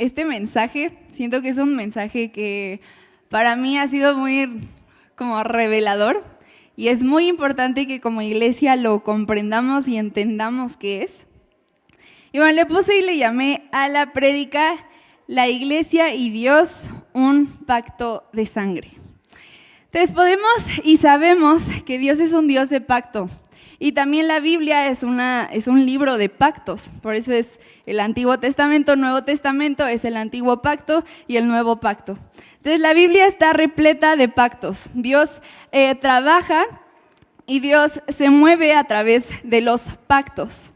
este mensaje, siento que es un mensaje que para mí ha sido muy como revelador y es muy importante que como iglesia lo comprendamos y entendamos qué es. Y bueno, le puse y le llamé a la prédica La Iglesia y Dios, un pacto de sangre. Entonces podemos y sabemos que Dios es un Dios de pacto. Y también la Biblia es un libro de pactos, por eso es el Antiguo Testamento, Nuevo Testamento, es el Antiguo Pacto y el Nuevo Pacto. Entonces la Biblia está repleta de pactos. Dios trabaja y Dios se mueve a través de los pactos.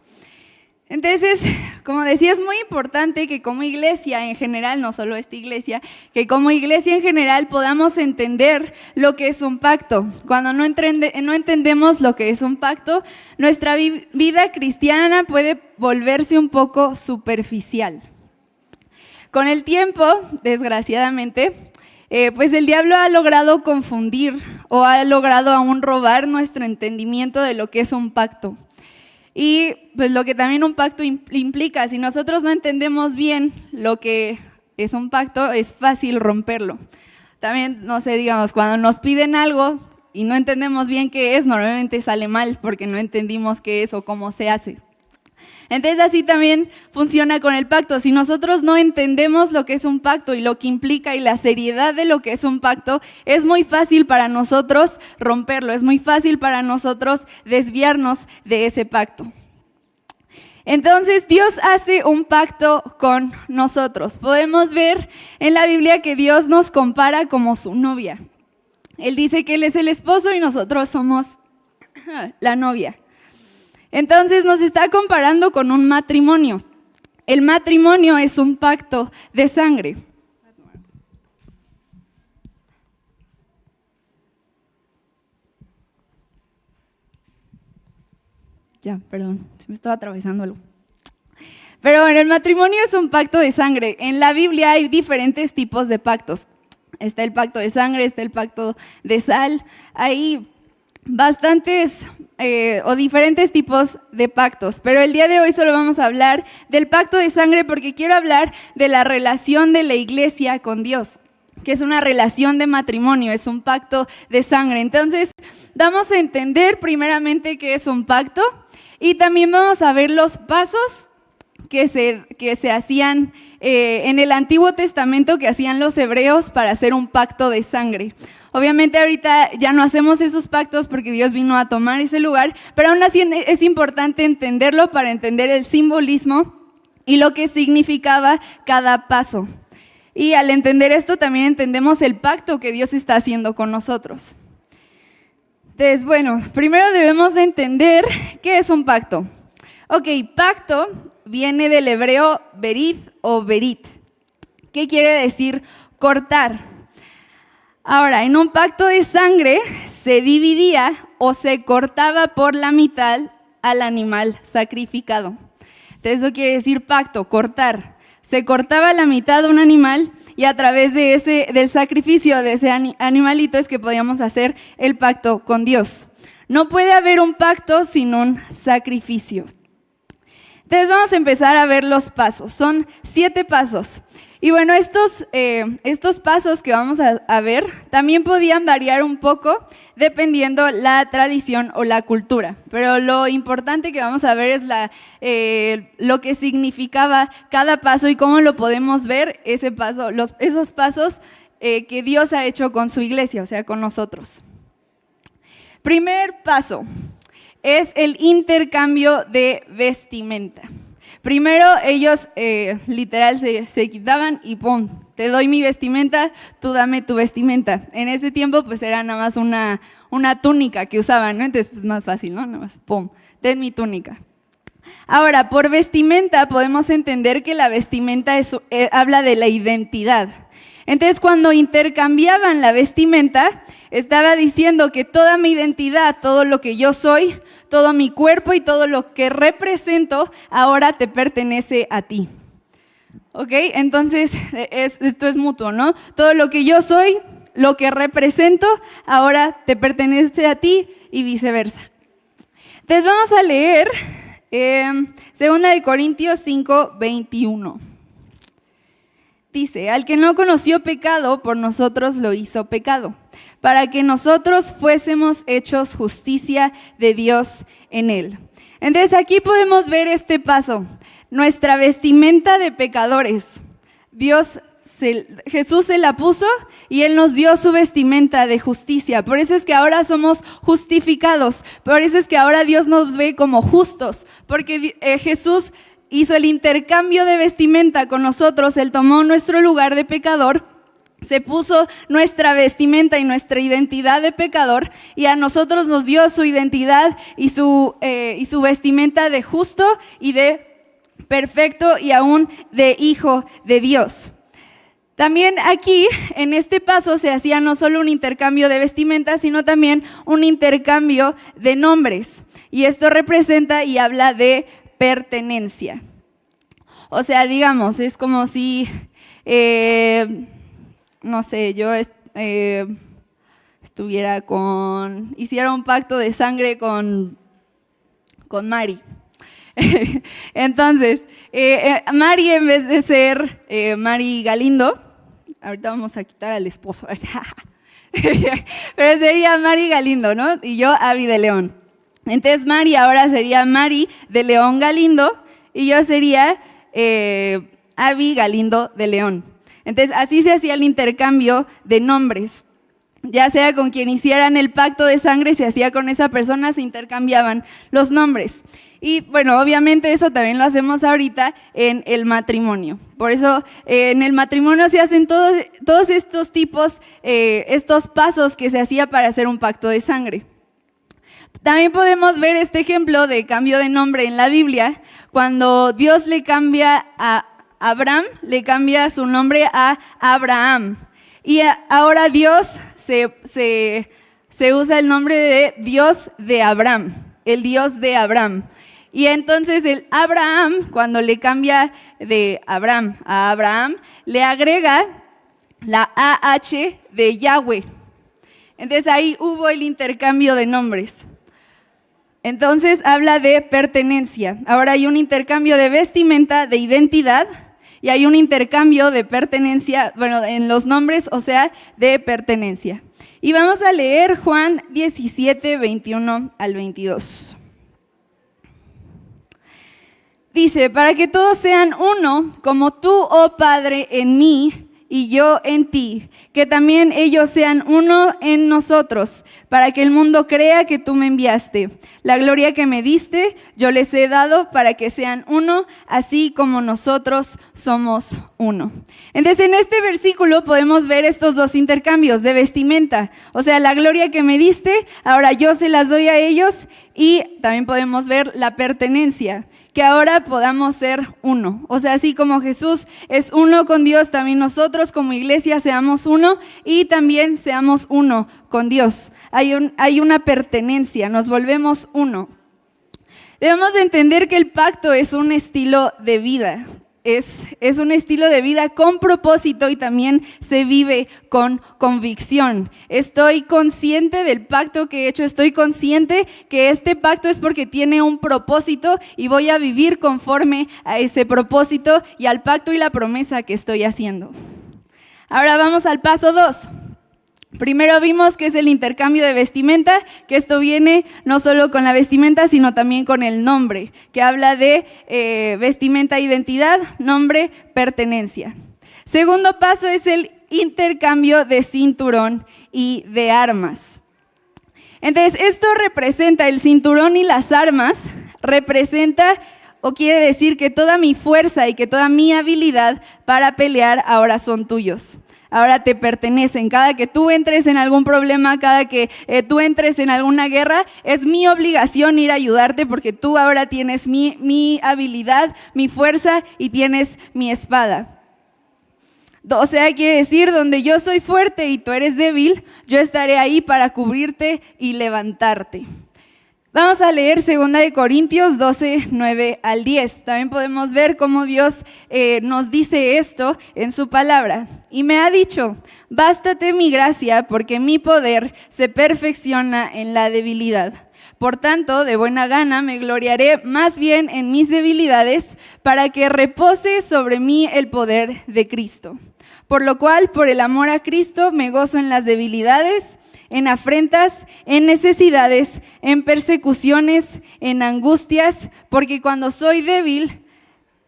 Entonces, como decía, es muy importante que como iglesia en general, no solo esta iglesia, que como iglesia en general podamos entender lo que es un pacto. Cuando no entendemos lo que es un pacto, nuestra vida cristiana puede volverse un poco superficial. Con el tiempo, desgraciadamente, pues el diablo ha logrado confundir o ha logrado aún robar nuestro entendimiento de lo que es un pacto. Y pues lo que también un pacto implica, si nosotros no entendemos bien lo que es un pacto, es fácil romperlo. También, no sé, digamos, cuando nos piden algo y no entendemos bien qué es, normalmente sale mal porque no entendimos qué es o cómo se hace. Entonces así también funciona con el pacto. Si nosotros no entendemos lo que es un pacto y lo que implica y la seriedad de lo que es un pacto, es muy fácil para nosotros romperlo, es muy fácil para nosotros desviarnos de ese pacto. Entonces Dios hace un pacto con nosotros. Podemos ver en la Biblia que Dios nos compara como su novia. Él dice que Él es el esposo y nosotros somos la novia. Entonces nos está comparando con un matrimonio. El matrimonio es un pacto de sangre. Ya, perdón, se me estaba atravesando algo. Pero bueno, el matrimonio es un pacto de sangre. En la Biblia hay diferentes tipos de pactos. Está el pacto de sangre, está el pacto de sal. Hay bastantes o diferentes tipos de pactos, pero el día de hoy solo vamos a hablar del pacto de sangre porque quiero hablar de la relación de la iglesia con Dios, que es una relación de matrimonio, es un pacto de sangre. Entonces vamos a entender primeramente qué es un pacto y también vamos a ver los pasos que se hacían en el Antiguo Testamento, que hacían los hebreos para hacer un pacto de sangre. Obviamente ahorita ya no hacemos esos pactos porque Dios vino a tomar ese lugar, pero aún así es importante entenderlo para entender el simbolismo y lo que significaba cada paso. Y al entender esto también entendemos el pacto que Dios está haciendo con nosotros. Entonces, bueno, primero debemos de entender qué es un pacto. Ok, pacto viene del hebreo berit o berit. ¿Qué quiere decir cortar? Ahora, en un pacto de sangre se dividía o se cortaba por la mitad al animal sacrificado. Entonces, eso quiere decir pacto, cortar. Se cortaba la mitad de un animal y a través del sacrificio de ese animalito es que podíamos hacer el pacto con Dios. No puede haber un pacto sin un sacrificio. Entonces vamos a empezar a ver los pasos. Son 7 pasos. Y bueno, estos pasos que vamos a ver también podían variar un poco dependiendo la tradición o la cultura. Pero lo importante que vamos a ver es lo que significaba cada paso y cómo lo podemos ver esos pasos que Dios ha hecho con su iglesia, o sea, con nosotros. Primer paso es el intercambio de vestimenta. Primero ellos literal se quitaban y ¡pum! Te doy mi vestimenta, tú dame tu vestimenta. En ese tiempo pues era nada más una túnica que usaban, ¿no? Entonces pues más fácil, ¿no? Nada más ¡pum! Ten mi túnica. Ahora, por vestimenta podemos entender que la vestimenta habla de la identidad. Entonces cuando intercambiaban la vestimenta, estaba diciendo que toda mi identidad, todo lo que yo soy, todo mi cuerpo y todo lo que represento, ahora te pertenece a ti. ¿Ok? Entonces, esto es mutuo, ¿no? Todo lo que yo soy, lo que represento, ahora te pertenece a ti y viceversa. Entonces, vamos a leer 2 Corintios 5:21. dice, al que no conoció pecado, por nosotros lo hizo pecado, para que nosotros fuésemos hechos justicia de Dios en él. Entonces aquí podemos ver este paso, nuestra vestimenta de pecadores. Jesús se la puso y Él nos dio su vestimenta de justicia. Por eso es que ahora somos justificados. Por eso es que ahora Dios nos ve como justos. Porque Jesús hizo el intercambio de vestimenta con nosotros. Él tomó nuestro lugar de pecador, se puso nuestra vestimenta y nuestra identidad de pecador, y a nosotros nos dio su identidad y su vestimenta de justo y de perfecto y aún de hijo de Dios. También aquí, en este paso, se hacía no solo un intercambio de vestimenta, sino también un intercambio de nombres. Y esto representa y habla de pertenencia. O sea, digamos, es como si, no sé, yo hiciera un pacto de sangre con Mari. Entonces, Mari, en vez de ser Mari Galindo, ahorita vamos a quitar al esposo, pero sería Mari Galindo, ¿no? Y yo, Abby de León. Entonces, Mari ahora sería Mari de León Galindo y yo sería Abby Galindo de León. Entonces, así se hacía el intercambio de nombres. Ya sea con quien hicieran el pacto de sangre, se hacía con esa persona, se intercambiaban los nombres. Y bueno, obviamente eso también lo hacemos ahorita en el matrimonio. Por eso en el matrimonio se hacen todos estos tipos, estos pasos que se hacía para hacer un pacto de sangre. También podemos ver este ejemplo de cambio de nombre en la Biblia, cuando Dios le cambia a Abraham, le cambia su nombre a Abraham. Y ahora Dios se usa el nombre de Dios de Abraham, el Dios de Abraham. Y entonces el Abraham, cuando le cambia de Abraham a Abraham, le agrega la AH de Yahweh. Entonces ahí hubo el intercambio de nombres. Entonces habla de pertenencia. Ahora hay un intercambio de vestimenta, de identidad, y hay un intercambio de pertenencia, bueno, en los nombres, o sea, de pertenencia. Y vamos a leer Juan 17, 21 al 22. Dice, para que todos sean uno, como tú, oh Padre, en mí y yo en ti, que también ellos sean uno en nosotros, para que el mundo crea que tú me enviaste. La gloria que me diste, yo les he dado para que sean uno, así como nosotros somos uno. Entonces, en este versículo podemos ver estos dos intercambios de vestimenta. O sea, la gloria que me diste, ahora yo se las doy a ellos, y también podemos ver la pertenencia, que ahora podamos ser uno. O sea, así como Jesús es uno con Dios, también nosotros como iglesia seamos uno y también seamos uno con Dios. Hay una pertenencia, nos volvemos uno. Debemos de entender que el pacto es un estilo de vida. Es un estilo de vida con propósito y también se vive con convicción. Estoy consciente del pacto que he hecho, estoy consciente que este pacto es porque tiene un propósito y voy a vivir conforme a ese propósito y al pacto y la promesa que estoy haciendo. Ahora vamos al paso 2. Primero vimos que es el intercambio de vestimenta, que esto viene no solo con la vestimenta, sino también con el nombre, que habla de vestimenta, identidad, nombre, pertenencia. Segundo paso es el intercambio de cinturón y de armas. Entonces, esto representa el cinturón y las armas, representa o quiere decir que toda mi fuerza y que toda mi habilidad para pelear ahora son tuyos. Ahora te pertenecen. Cada que tú entres en algún problema, cada que tú entres en alguna guerra, es mi obligación ir a ayudarte porque tú ahora tienes mi habilidad, mi fuerza y tienes mi espada. O sea, quiere decir, donde yo soy fuerte y tú eres débil, yo estaré ahí para cubrirte y levantarte. Vamos a leer 2 Corintios 12, 9 al 10. También podemos ver cómo Dios nos dice esto en su palabra. Y me ha dicho, bástate mi gracia, porque mi poder se perfecciona en la debilidad. Por tanto, de buena gana me gloriaré más bien en mis debilidades, para que repose sobre mí el poder de Cristo. Por lo cual, por el amor a Cristo, me gozo en las debilidades, en afrentas, en necesidades, en persecuciones, en angustias, porque cuando soy débil,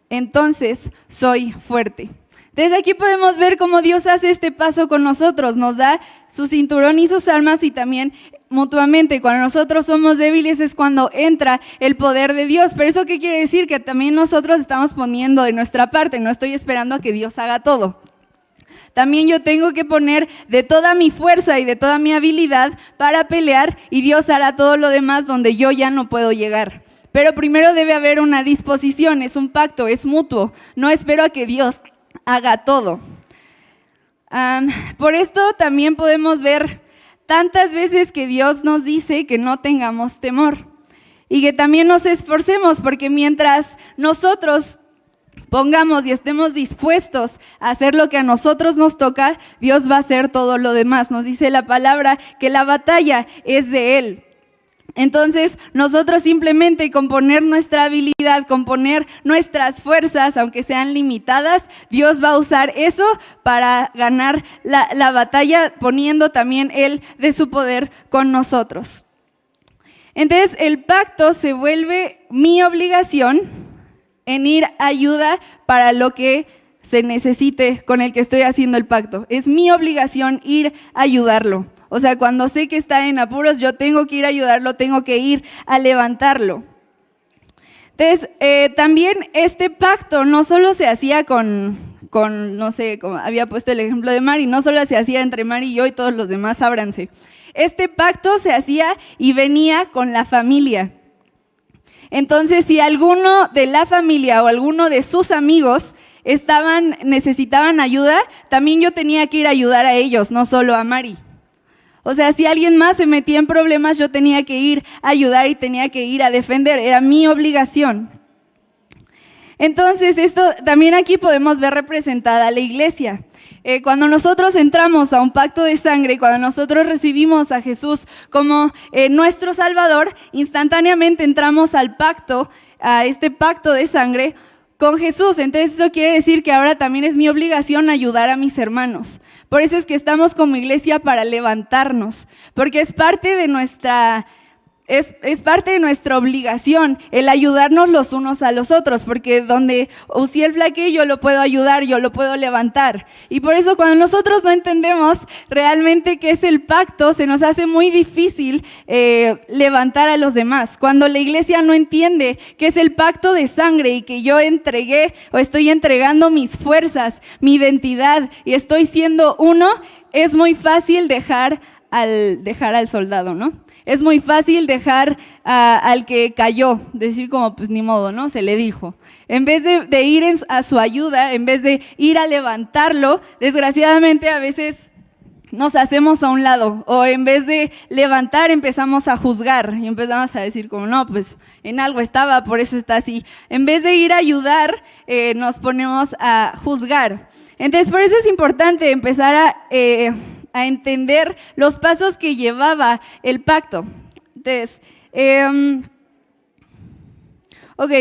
entonces soy fuerte. Desde aquí podemos ver cómo Dios hace este paso con nosotros, nos da su cinturón y sus armas y también mutuamente. Cuando nosotros somos débiles es cuando entra el poder de Dios. Pero ¿eso qué quiere decir? Que también nosotros estamos poniendo de nuestra parte, no estoy esperando a que Dios haga todo. También yo tengo que poner de toda mi fuerza y de toda mi habilidad para pelear y Dios hará todo lo demás donde yo ya no puedo llegar. Pero primero debe haber una disposición, es un pacto, es mutuo. No espero a que Dios haga todo. Por esto también podemos ver tantas veces que Dios nos dice que no tengamos temor y que también nos esforcemos, porque mientras nosotros pongamos y estemos dispuestos a hacer lo que a nosotros nos toca, Dios va a hacer todo lo demás. Nos dice la palabra que la batalla es de Él. Entonces, nosotros simplemente con poner nuestra habilidad, con poner nuestras fuerzas, aunque sean limitadas, Dios va a usar eso para ganar la batalla, poniendo también Él de su poder con nosotros. Entonces, el pacto se vuelve mi obligación en ir a ayuda para lo que se necesite con el que estoy haciendo el pacto. Es mi obligación ir a ayudarlo. O sea, cuando sé que está en apuros, yo tengo que ir a ayudarlo, tengo que ir a levantarlo. Entonces, también este pacto no solo se hacía con, no sé, como había puesto el ejemplo de Mari, no solo se hacía entre Mari y yo y todos los demás, ábranse. Este pacto se hacía y venía con la familia. Entonces, si alguno de la familia o alguno de sus amigos necesitaban ayuda, también yo tenía que ir a ayudar a ellos, no solo a Mari. O sea, si alguien más se metía en problemas, yo tenía que ir a ayudar y tenía que ir a defender, era mi obligación. Entonces, esto también aquí podemos ver representada la iglesia. Cuando nosotros entramos a un pacto de sangre, cuando nosotros recibimos a Jesús como nuestro Salvador, instantáneamente entramos al pacto, a este pacto de sangre con Jesús. Entonces eso quiere decir que ahora también es mi obligación ayudar a mis hermanos. Por eso es que estamos como iglesia para levantarnos, porque es parte de nuestra obligación el ayudarnos los unos a los otros, porque donde Uziel flaquee yo lo puedo ayudar, yo lo puedo levantar. Y por eso cuando nosotros no entendemos realmente qué es el pacto, se nos hace muy difícil levantar a los demás. Cuando la iglesia no entiende qué es el pacto de sangre y que yo entregué o estoy entregando mis fuerzas, mi identidad y estoy siendo uno, es muy fácil dejar al soldado, ¿no? Es muy fácil dejar al que cayó, decir como pues ni modo, ¿no? Se le dijo. En vez de ir a su ayuda, en vez de ir a levantarlo, desgraciadamente a veces nos hacemos a un lado, o en vez de levantar empezamos a juzgar y empezamos a decir como no, pues en algo estaba, por eso está así. En vez de ir a ayudar, nos ponemos a juzgar. Entonces por eso es importante empezar a entender los pasos que llevaba el pacto. Entonces,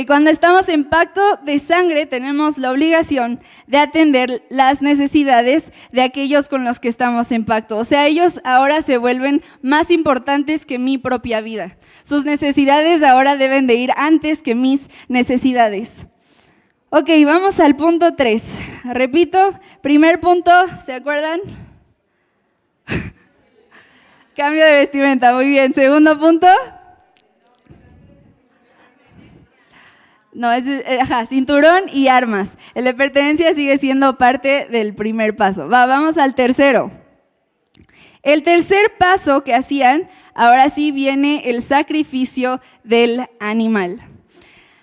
cuando estamos en pacto de sangre tenemos la obligación de atender las necesidades de aquellos con los que estamos en pacto. O sea, ellos ahora se vuelven más importantes que mi propia vida. Sus necesidades ahora deben de ir antes que mis necesidades. Vamos al punto 3. Repito, primer punto, ¿se acuerdan? Cambio de vestimenta, muy bien. Segundo punto. No, cinturón y armas. El de pertenencia sigue siendo parte del primer paso. Vamos al tercero. El tercer paso que hacían, ahora sí viene el sacrificio del animal.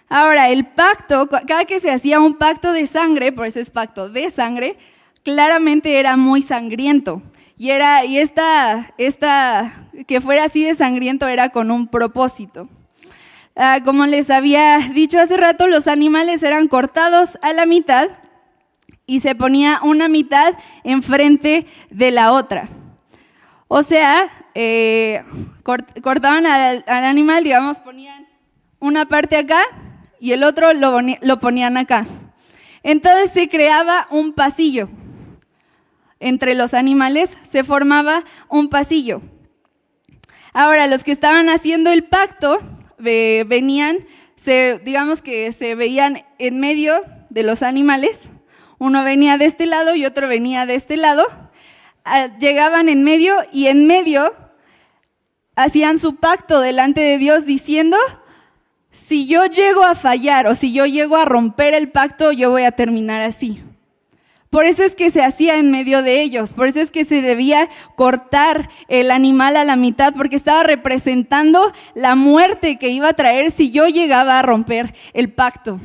Ahora, el pacto, cada que se hacía un pacto de sangre, por eso es pacto de sangre, claramente era muy sangriento. Y esta que fuera así de sangriento era con un propósito. Como les había dicho hace rato, los animales eran cortados a la mitad y se ponía una mitad enfrente de la otra. O sea, cortaban al animal, digamos, ponían una parte acá y el otro lo ponían acá. Entonces se creaba un pasillo. Entre los animales se formaba un pasillo. Ahora, los que estaban haciendo el pacto venían, digamos que se veían en medio de los animales. Uno venía de este lado y otro venía de este lado. Llegaban en medio y en medio hacían su pacto delante de Dios diciendo: si yo llego a fallar o si yo llego a romper el pacto, yo voy a terminar así. Por eso es que se hacía en medio de ellos, por eso es que se debía cortar el animal a la mitad, porque estaba representando la muerte que iba a traer si yo llegaba a romper el pacto.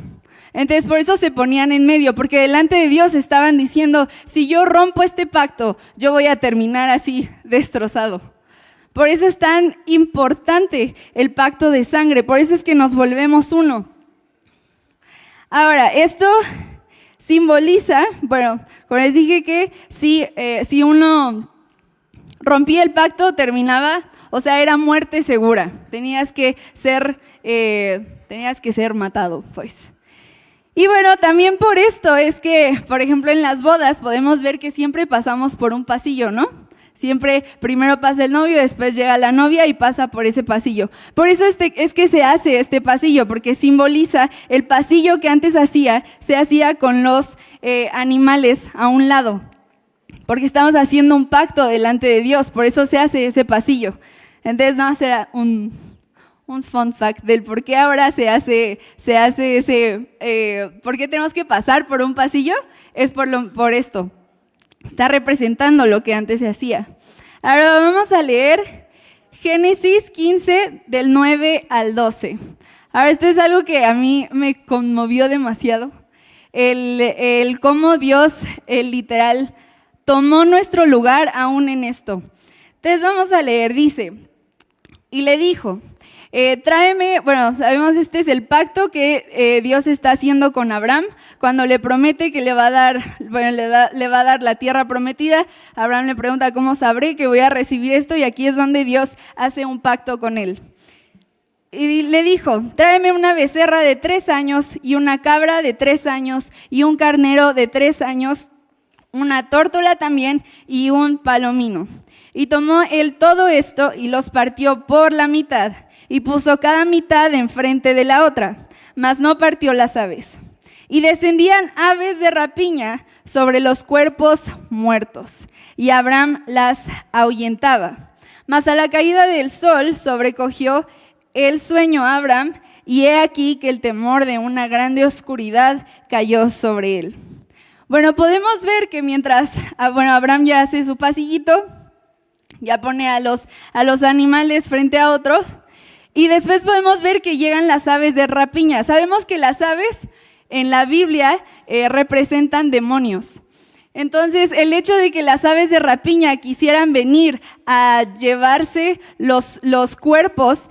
Entonces por eso se ponían en medio, porque delante de Dios estaban diciendo: si yo rompo este pacto, yo voy a terminar así, destrozado. Por eso es tan importante el pacto de sangre, por eso es que nos volvemos uno. Ahora, esto simboliza, bueno, como les dije que si uno rompía el pacto, terminaba, o sea, era muerte segura. Tenías que ser matado, pues. Y bueno, también por esto es que, por ejemplo, en las bodas podemos ver que siempre pasamos por un pasillo, ¿no? Siempre primero pasa el novio, después llega la novia y pasa por ese pasillo. Por eso es que se hace este pasillo, porque simboliza el pasillo que antes se hacía con los animales a un lado. Porque estamos haciendo un pacto delante de Dios, por eso se hace ese pasillo. Entonces, no, será un fun fact del por qué ahora se hace ese, por qué tenemos que pasar por un pasillo, es por esto. Está representando lo que antes se hacía. Ahora vamos a leer Génesis 15 del 9 al 12. Ahora esto es algo que a mí me conmovió demasiado. El cómo Dios, literal, tomó nuestro lugar aún en esto. Entonces vamos a leer, dice: y le dijo: tráeme, bueno, sabemos este es el pacto que Dios está haciendo con Abraham, cuando le promete que le va a dar la tierra prometida. Abraham le pregunta: ¿cómo sabré que voy a recibir esto? Y aquí es donde Dios hace un pacto con él. Y le dijo: tráeme una becerra de 3 años y una cabra de 3 años y un carnero de 3 años, una tórtola también y un palomino. Y tomó él todo esto y los partió por la mitad y puso cada mitad enfrente de la otra, mas no partió las aves. Y descendían aves de rapiña sobre los cuerpos muertos, y Abraham las ahuyentaba. Mas a la caída del sol sobrecogió el sueño a Abraham, y he aquí que el temor de una grande oscuridad cayó sobre él. Bueno, podemos ver que mientras Abraham ya hace su pasillito, ya pone a los animales frente a otros, y después podemos ver que llegan las aves de rapiña. Sabemos que las aves en la Biblia representan demonios. Entonces, el hecho de que las aves de rapiña quisieran venir a llevarse los cuerpos,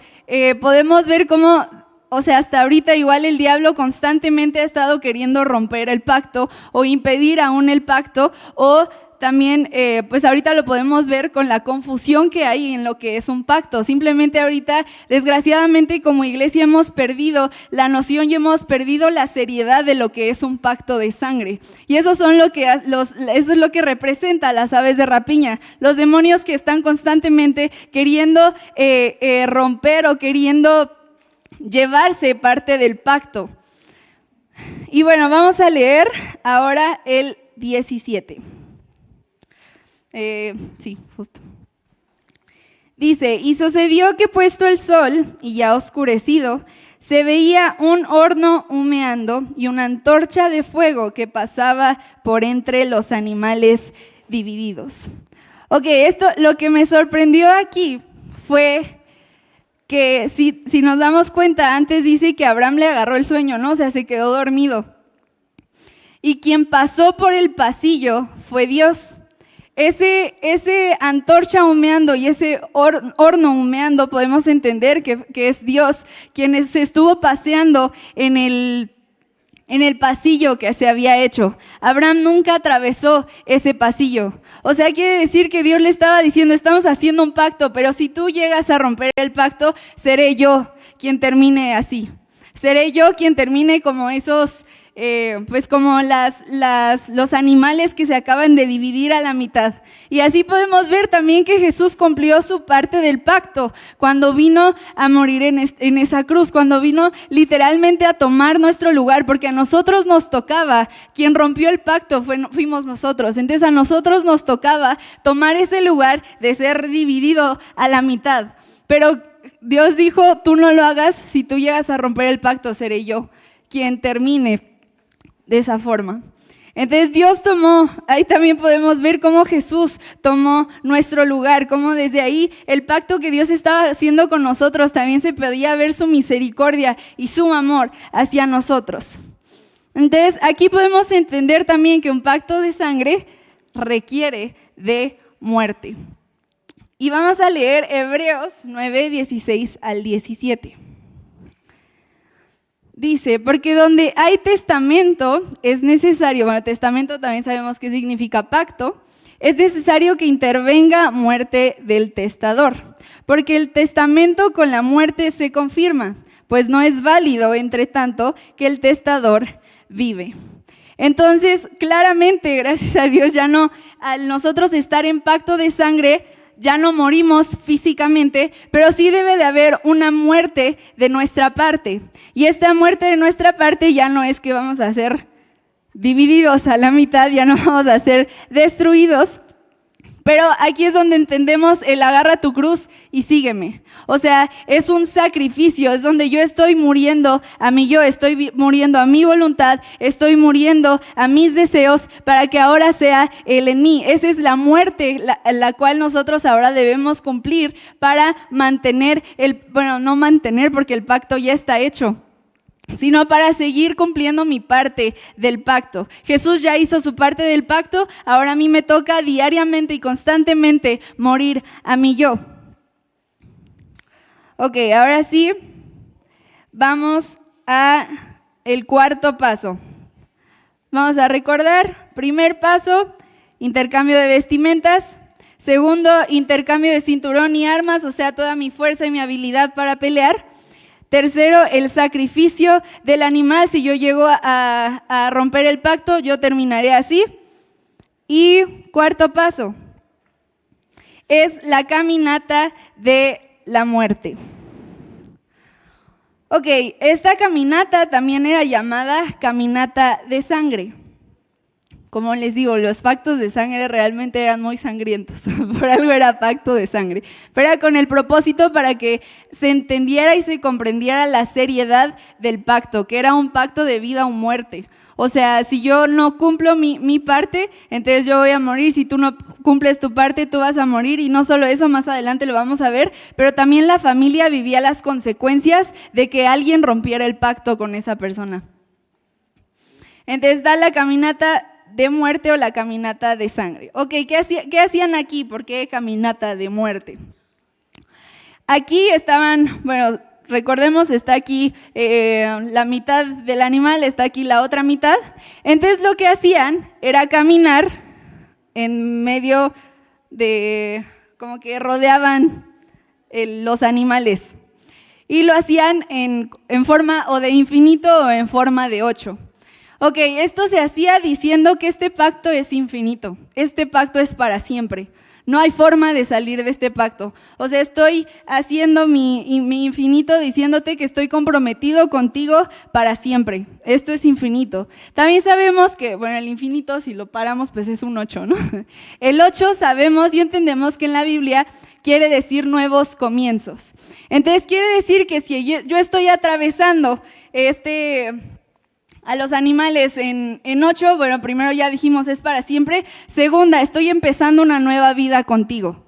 podemos ver cómo, o sea, hasta ahorita igual el diablo constantemente ha estado queriendo romper el pacto o impedir aún el pacto, o también, pues ahorita lo podemos ver con la confusión que hay en lo que es un pacto. Simplemente ahorita, desgraciadamente, como iglesia hemos perdido la noción y hemos perdido la seriedad de lo que es un pacto de sangre. Y eso es lo que representa a las aves de rapiña. Los demonios que están constantemente queriendo romper o queriendo llevarse parte del pacto. Y bueno, vamos a leer ahora el 17. Sí, justo. Dice: y sucedió que puesto el sol y ya oscurecido, se veía un horno humeando y una antorcha de fuego que pasaba por entre los animales divididos. Ok, lo que me sorprendió aquí fue que si nos damos cuenta, antes dice que Abraham le agarró el sueño, ¿no? O sea, se quedó dormido. Y quien pasó por el pasillo fue Dios. ese antorcha humeando y ese horno humeando, podemos entender que es Dios quien se estuvo paseando en el pasillo que se había hecho. Abraham nunca atravesó ese pasillo. O sea, quiere decir que Dios le estaba diciendo, estamos haciendo un pacto, pero si tú llegas a romper el pacto, seré yo quien termine así. Seré yo quien termine como esos, pues como los animales que se acaban de dividir a la mitad. Y así podemos ver también que Jesús cumplió su parte del pacto cuando vino a morir en esa cruz, cuando vino literalmente a tomar nuestro lugar, porque a nosotros nos tocaba, quien rompió el pacto fuimos nosotros. Entonces a nosotros nos tocaba tomar ese lugar de ser dividido a la mitad. Pero Dios dijo, tú no lo hagas, si tú llegas a romper el pacto, seré yo quien termine de esa forma. Entonces Dios ahí también podemos ver cómo Jesús tomó nuestro lugar, cómo desde ahí el pacto que Dios estaba haciendo con nosotros también se podía ver su misericordia y su amor hacia nosotros. Entonces aquí podemos entender también que un pacto de sangre requiere de muerte. Y vamos a leer Hebreos 9, 16 al 17. Dice, porque donde hay testamento es necesario, bueno, testamento también sabemos qué significa pacto, es necesario que intervenga muerte del testador, porque el testamento con la muerte se confirma, pues no es válido entre tanto que el testador vive. Entonces, claramente, gracias a Dios, ya no, al nosotros estar en pacto de sangre, ya no morimos físicamente, pero sí debe de haber una muerte de nuestra parte. Y esta muerte de nuestra parte ya no es que vamos a ser divididos a la mitad, ya no vamos a ser destruidos. Pero aquí es donde entendemos el agarra tu cruz y sígueme. O sea, es un sacrificio, es donde yo estoy muriendo a mí yo, estoy muriendo a mi voluntad, estoy muriendo a mis deseos para que ahora sea Él en mí. Esa es la muerte la cual nosotros ahora debemos cumplir para mantener no mantener porque el pacto ya está hecho, sino para seguir cumpliendo mi parte del pacto. Jesús ya hizo su parte del pacto, ahora a mí me toca diariamente y constantemente morir a mí yo. Ok, ahora sí, vamos a el cuarto paso. Vamos a recordar, primer paso, intercambio de vestimentas. Segundo, intercambio de cinturón y armas, o sea, toda mi fuerza y mi habilidad para pelear. Tercero, el sacrificio del animal. Si yo llego a romper el pacto, yo terminaré así. Y cuarto paso, es la caminata de la muerte. Ok, esta caminata también era llamada caminata de sangre. Como les digo, los pactos de sangre realmente eran muy sangrientos, por algo era pacto de sangre, pero era con el propósito para que se entendiera y se comprendiera la seriedad del pacto, que era un pacto de vida o muerte. O sea, si yo no cumplo mi parte, entonces yo voy a morir. Si tú no cumples tu parte, tú vas a morir. Y no solo eso, más adelante lo vamos a ver, pero también la familia vivía las consecuencias de que alguien rompiera el pacto con esa persona. Entonces da la caminata de muerte o la caminata de sangre. Ok, ¿qué hacían aquí? ¿Por qué caminata de muerte? Aquí estaban, bueno, recordemos, está aquí la mitad del animal, está aquí la otra mitad. Entonces lo que hacían era caminar en medio de, como que rodeaban los animales. Y lo hacían en forma o de infinito o en forma de 8. Ok, esto se hacía diciendo que este pacto es infinito, este pacto es para siempre, no hay forma de salir de este pacto. O sea, estoy haciendo mi infinito diciéndote que estoy comprometido contigo para siempre, esto es infinito. También sabemos que, bueno, el infinito si lo paramos pues es un 8, ¿no? El 8 sabemos y entendemos que en la Biblia quiere decir nuevos comienzos. Entonces quiere decir que si yo estoy atravesando a los animales en 8, bueno, primero ya dijimos es para siempre. Segunda, estoy empezando una nueva vida contigo.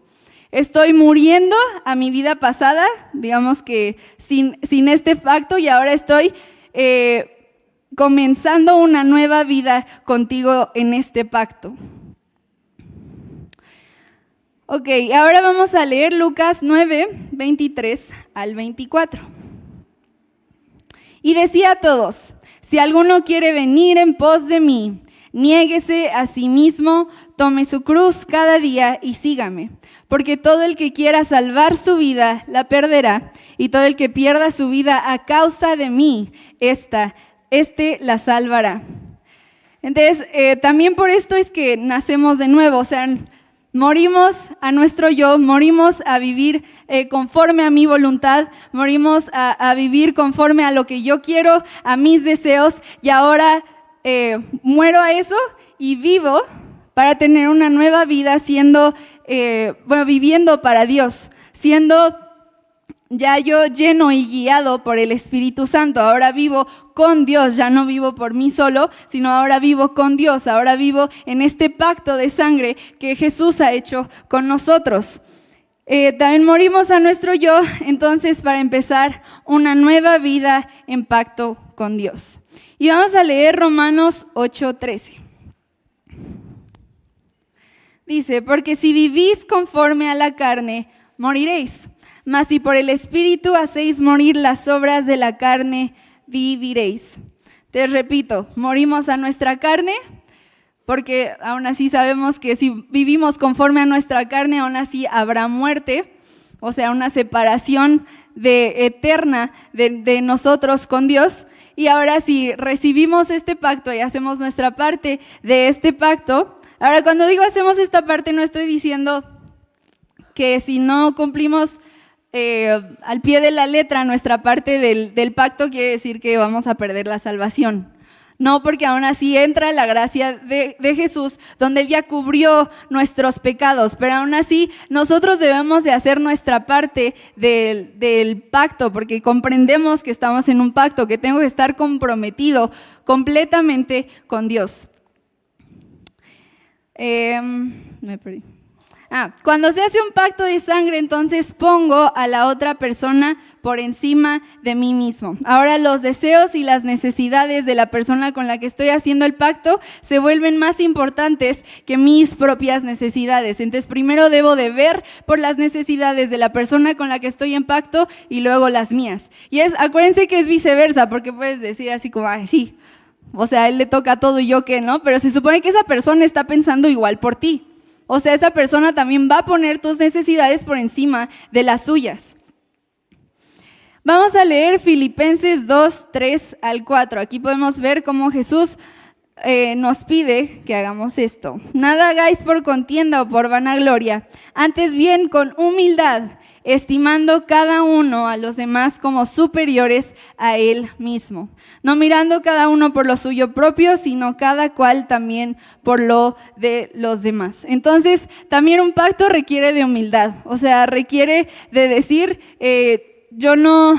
Estoy muriendo a mi vida pasada, digamos que sin este pacto, y ahora estoy comenzando una nueva vida contigo en este pacto. Ok, ahora vamos a leer Lucas 9, 23 al 24. Y decía a todos: si alguno quiere venir en pos de mí, niéguese a sí mismo, tome su cruz cada día y sígame. Porque todo el que quiera salvar su vida, la perderá. Y todo el que pierda su vida a causa de mí, este la salvará. Entonces, también por esto es que nacemos de nuevo, o sea, morimos a nuestro yo, morimos a vivir conforme a mi voluntad, morimos a vivir conforme a lo que yo quiero, a mis deseos, y ahora muero a eso y vivo para tener una nueva vida viviendo para Dios, siendo ya yo lleno y guiado por el Espíritu Santo. Ahora vivo con Dios, ya no vivo por mí solo, sino ahora vivo con Dios, ahora vivo en este pacto de sangre que Jesús ha hecho con nosotros. También morimos a nuestro yo, entonces para empezar una nueva vida en pacto con Dios. Y vamos a leer Romanos 8:13. Dice: porque si vivís conforme a la carne, moriréis. Mas si por el Espíritu hacéis morir las obras de la carne, viviréis. Te repito, morimos a nuestra carne, porque aún así sabemos que si vivimos conforme a nuestra carne, aún así habrá muerte, o sea, una separación eterna de nosotros con Dios. Y ahora si recibimos este pacto y hacemos nuestra parte de este pacto, ahora cuando digo hacemos esta parte, no estoy diciendo que si no cumplimos al pie de la letra nuestra parte del pacto, quiere decir que vamos a perder la salvación. No, porque aún así entra la gracia de Jesús, donde Él ya cubrió nuestros pecados, pero aún así nosotros debemos de hacer nuestra parte del pacto, porque comprendemos que estamos en un pacto, que tengo que estar comprometido completamente con Dios. Me perdí. Cuando se hace un pacto de sangre, entonces pongo a la otra persona por encima de mí mismo. Ahora los deseos y las necesidades de la persona con la que estoy haciendo el pacto se vuelven más importantes que mis propias necesidades. Entonces primero debo de ver por las necesidades de la persona con la que estoy en pacto y luego las mías. Y acuérdense que es viceversa, porque puedes decir así como, ay, sí, o sea, a él le toca todo y yo qué, ¿no? Pero se supone que esa persona está pensando igual por ti. O sea, esa persona también va a poner tus necesidades por encima de las suyas. Vamos a leer Filipenses 2, 3 al 4. Aquí podemos ver cómo Jesús nos pide que hagamos esto. Nada hagáis por contienda o por vanagloria, antes bien con humildad, estimando cada uno a los demás como superiores a él mismo, no mirando cada uno por lo suyo propio, sino cada cual también por lo de los demás. Entonces, también un pacto requiere de humildad, o sea, requiere de decir, yo no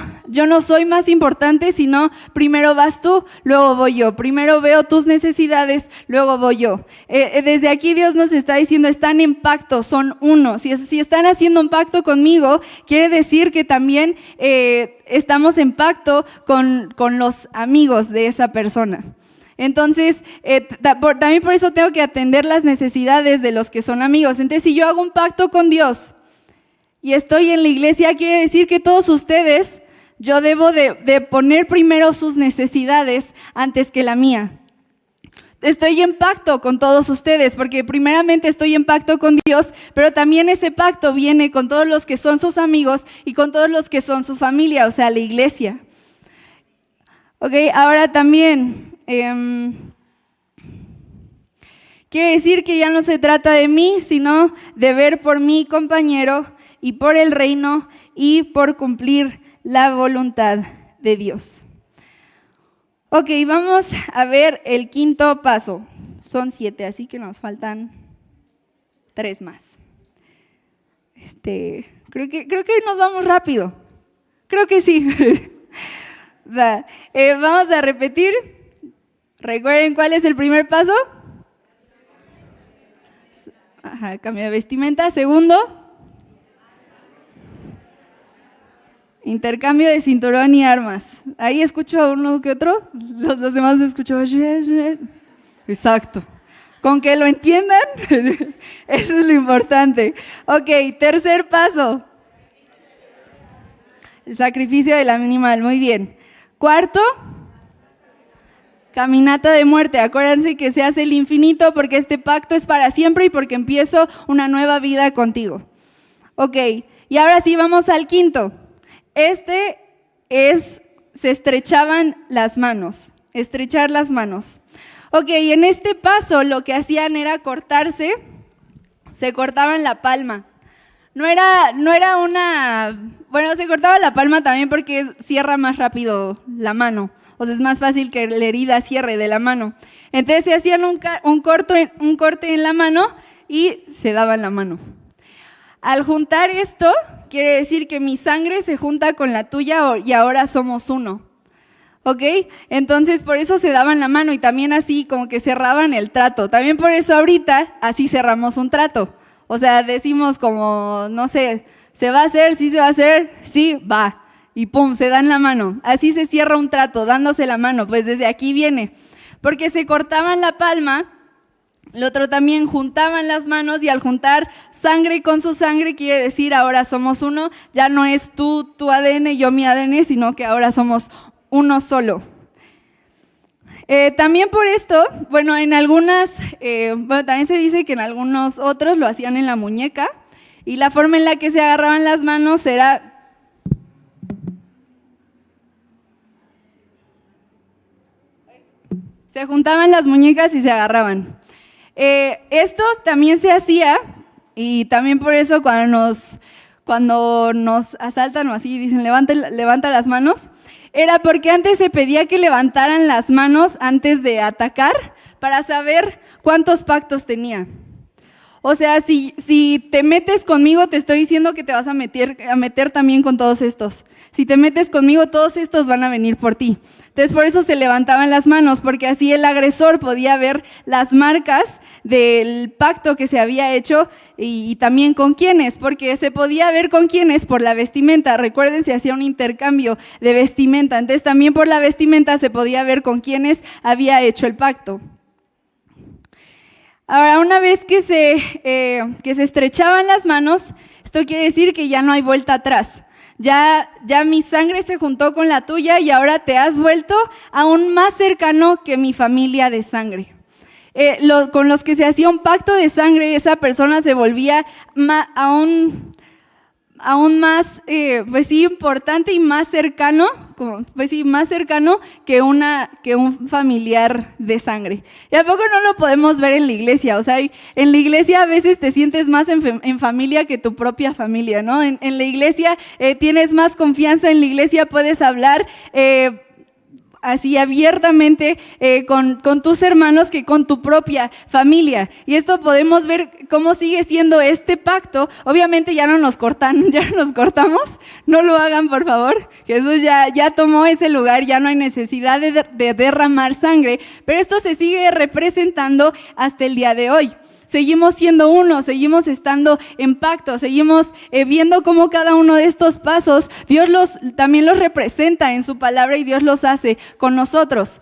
soy más importante, sino primero vas tú, luego voy yo. Primero veo tus necesidades, luego voy yo. Desde aquí Dios nos está diciendo, están en pacto, son uno. Si están haciendo un pacto conmigo, quiere decir que también estamos en pacto con los amigos de esa persona. Entonces, también por eso tengo que atender las necesidades de los que son amigos. Entonces, si yo hago un pacto con Dios y estoy en la iglesia, quiere decir que todos ustedes, yo debo de poner primero sus necesidades antes que la mía. Estoy en pacto con todos ustedes, porque primeramente estoy en pacto con Dios, pero también ese pacto viene con todos los que son sus amigos y con todos los que son su familia, o sea, la iglesia. Ok, ahora también, quiere decir que ya no se trata de mí, sino de ver por mi compañero y por el reino y por cumplir la voluntad de Dios. Ok, vamos a ver el quinto paso. Son 7, así que nos faltan 3 más. Creo que nos vamos rápido. Creo que sí. Vamos a repetir. ¿Recuerden cuál es el primer paso? Cambio de vestimenta. Segundo, intercambio de cinturón y armas. Ahí escucho a uno que otro, los demás escucho. Exacto. Con que lo entiendan, eso es lo importante. Ok, tercer paso. El sacrificio del animal, muy bien. Cuarto, caminata de muerte. Acuérdense que se hace el infinito porque este pacto es para siempre y porque empiezo una nueva vida contigo. Ok, y ahora sí vamos al quinto. Se estrechaban las manos, estrechar las manos. Ok, y en este paso lo que hacían era cortarse, se cortaban la palma. No era bueno, se cortaba la palma también porque cierra más rápido la mano. O sea, es más fácil que la herida cierre de la mano. Entonces se hacían un corte en la mano y se daban la mano. Al juntar esto, quiere decir que mi sangre se junta con la tuya y ahora somos uno. ¿Ok? Entonces por eso se daban la mano y también así como que cerraban el trato. También por eso ahorita así cerramos un trato. O sea, decimos como, no sé, ¿se va a hacer? ¿Sí se va a hacer? Sí, va. Y pum, se dan la mano. Así se cierra un trato, dándose la mano. Pues desde aquí viene. Porque se cortaban la palma, el otro también juntaban las manos y al juntar sangre con su sangre quiere decir ahora somos uno. Ya no es tú, tu ADN, yo mi ADN, sino que ahora somos uno solo. También por esto, bueno, también se dice que en algunos otros lo hacían en la muñeca y la forma en la que se agarraban las manos era se juntaban las muñecas y se agarraban. Esto también se hacía y también por eso cuando nos asaltan o así dicen levanta las manos, era porque antes se pedía que levantaran las manos antes de atacar para saber cuántos pactos tenía. O sea, si te metes conmigo, te estoy diciendo que te vas a meter también con todos estos. Si te metes conmigo, todos estos van a venir por ti. Entonces, por eso se levantaban las manos, porque así el agresor podía ver las marcas del pacto que se había hecho y también con quiénes, porque se podía ver con quiénes por la vestimenta. Recuerden, se hacía un intercambio de vestimenta. Entonces, también por la vestimenta se podía ver con quiénes había hecho el pacto. Ahora, una vez que se estrechaban las manos, esto quiere decir que ya no hay vuelta atrás. Ya mi sangre se juntó con la tuya y ahora te has vuelto aún más cercano que mi familia de sangre. Con los que se hacía un pacto de sangre, esa persona se volvía aún más, pues sí, importante y más cercano, más cercano que un familiar de sangre. Y a poco no lo podemos ver en la iglesia, o sea, en la iglesia a veces te sientes más en familia que tu propia familia, ¿no? En la iglesia tienes más confianza, en la iglesia puedes hablar así abiertamente con tus hermanos que con tu propia familia. Y esto podemos ver cómo sigue siendo este pacto. Obviamente ya no nos cortamos, no lo hagan por favor. Jesús ya tomó ese lugar, ya no hay necesidad de derramar sangre, pero esto se sigue representando hasta el día de hoy. Seguimos siendo uno, seguimos estando en pacto, seguimos viendo cómo cada uno de estos pasos Dios también los representa en su palabra y Dios los hace con nosotros.